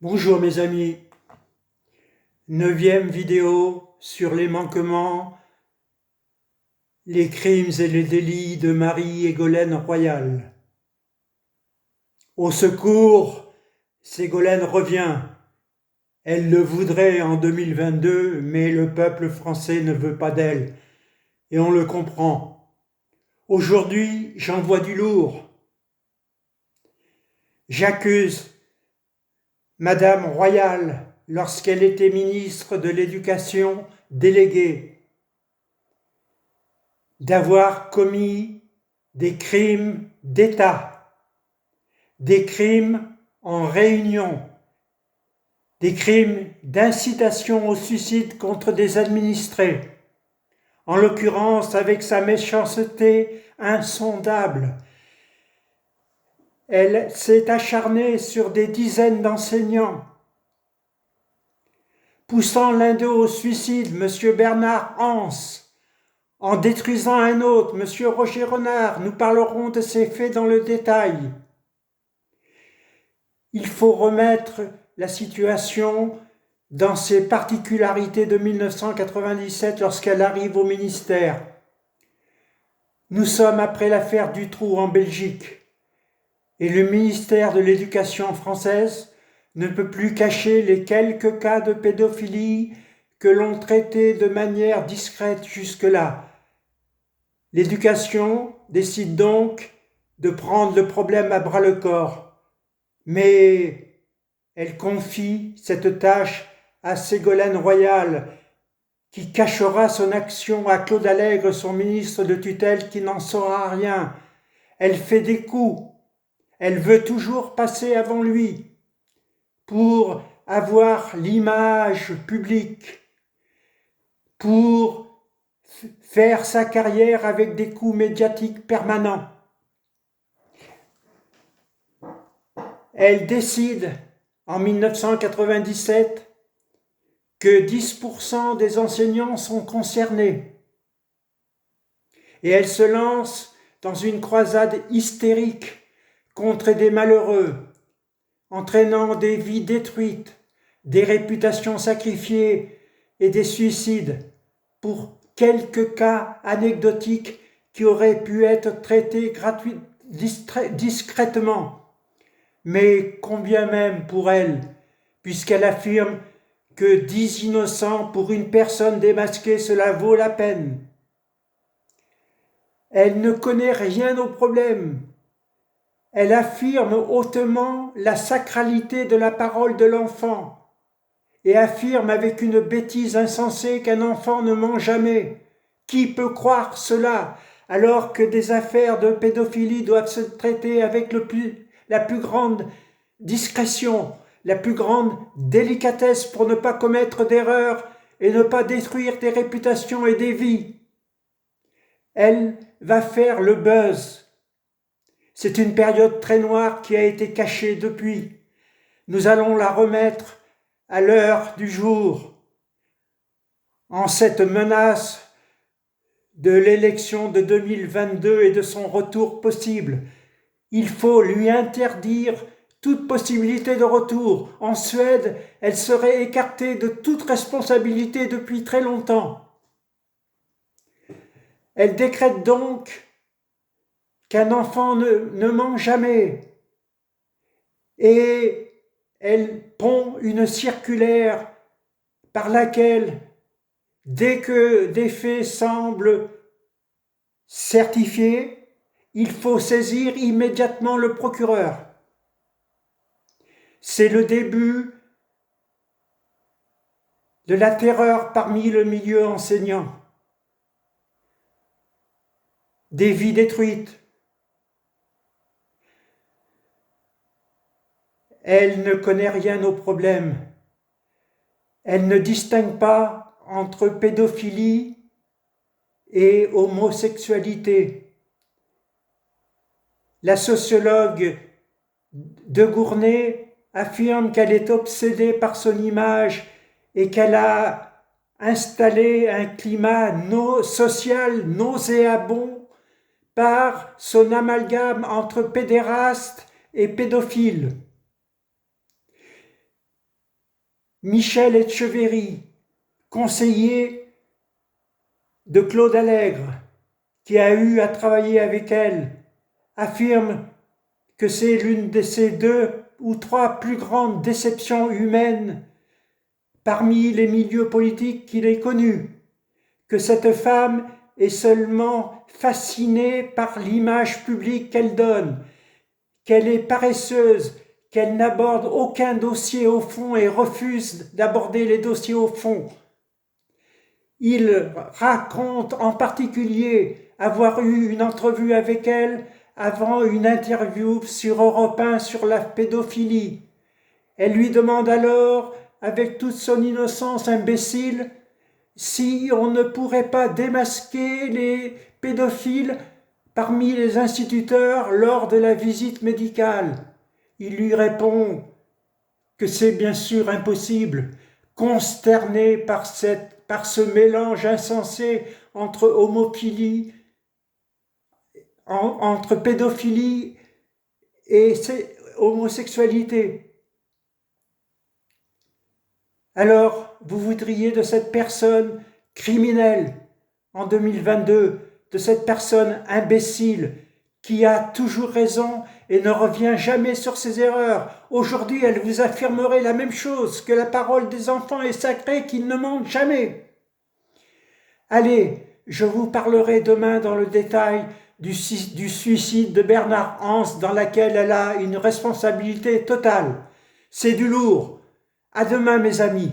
Bonjour mes amis, 9e vidéo sur les manquements, les crimes et les délits de Marie-Ségolène Royal. Au secours, Ségolène revient. Elle le voudrait en 2022, mais le peuple français ne veut pas d'elle, et on le comprend. Aujourd'hui, j'envoie du lourd. J'accuse Madame Royal, lorsqu'elle était ministre de l'Éducation déléguée, d'avoir commis des crimes d'État, des crimes en réunion, des crimes d'incitation au suicide contre des administrés, en l'occurrence avec sa méchanceté insondable. Elle s'est acharnée sur des dizaines d'enseignants, poussant l'un d'eux au suicide, M. Bernard Hans, en détruisant un autre, M. Roger Renard. Nous parlerons de ces faits dans le détail. Il faut remettre la situation dans ses particularités de 1997 lorsqu'elle arrive au ministère. Nous sommes après l'affaire Dutroux en Belgique et le ministère de l'Éducation française ne peut plus cacher les quelques cas de pédophilie que l'on traitait de manière discrète jusque-là. L'éducation décide donc de prendre le problème à bras-le-corps, mais elle confie cette tâche à Ségolène Royal, qui cachera son action à Claude Allègre, son ministre de tutelle, qui n'en saura rien. Elle fait des coups, elle veut toujours passer avant lui pour avoir l'image publique, pour faire sa carrière avec des coups médiatiques permanents. Elle décide en 1997 que 10% des enseignants sont concernés. Et elle se lance dans une croisade hystérique contre des malheureux, entraînant des vies détruites, des réputations sacrifiées et des suicides pour quelques cas anecdotiques qui auraient pu être traités discrètement. Mais combien même pour elle, puisqu'elle affirme que 10 innocents pour une personne démasquée, cela vaut la peine. Elle ne connaît rien au problème. Elle affirme hautement la sacralité de la parole de l'enfant et affirme avec une bêtise insensée qu'un enfant ne ment jamais. Qui peut croire cela alors que des affaires de pédophilie doivent se traiter avec la plus grande discrétion, la plus grande délicatesse pour ne pas commettre d'erreurs et ne pas détruire des réputations et des vies. Elle va faire le buzz. C'est une période très noire qui a été cachée depuis. Nous allons la remettre à l'heure du jour. En cette menace de l'élection de 2022 et de son retour possible, il faut lui interdire toute possibilité de retour. En Suède, elle serait écartée de toute responsabilité depuis très longtemps. Elle décrète donc qu'un enfant ne ment jamais. Et elle pond une circulaire par laquelle, dès que des faits semblent certifiés, il faut saisir immédiatement le procureur. C'est le début de la terreur parmi le milieu enseignant. Des vies détruites. Elle ne connaît rien au problème. Elle ne distingue pas entre pédophilie et homosexualité. La sociologue de Gournay affirme qu'elle est obsédée par son image et qu'elle a installé un climat social nauséabond par son amalgame entre pédéraste et pédophile. Michel Etcheverry, conseiller de Claude Allègre, qui a eu à travailler avec elle, affirme que c'est l'une de ses 2 ou 3 plus grandes déceptions humaines parmi les milieux politiques qu'il ait connus, que cette femme est seulement fascinée par l'image publique qu'elle donne, qu'elle est paresseuse, qu'elle n'aborde aucun dossier au fond et refuse d'aborder les dossiers au fond. Il raconte en particulier avoir eu une entrevue avec elle avant une interview sur Europe 1 sur la pédophilie. Elle lui demande alors, avec toute son innocence imbécile, si on ne pourrait pas démasquer les pédophiles parmi les instituteurs lors de la visite médicale. Il lui répond que c'est bien sûr impossible, consterné par ce mélange insensé entre entre pédophilie et homosexualité. Alors, vous voudriez de cette personne criminelle en 2022, de cette personne imbécile qui a toujours raison et ne revient jamais sur ses erreurs. Aujourd'hui, elle vous affirmerait la même chose, que la parole des enfants est sacrée, qu'ils ne mentent jamais. Allez, je vous parlerai demain dans le détail du suicide de Bernard Hans, dans laquelle elle a une responsabilité totale. C'est du lourd. À demain, mes amis.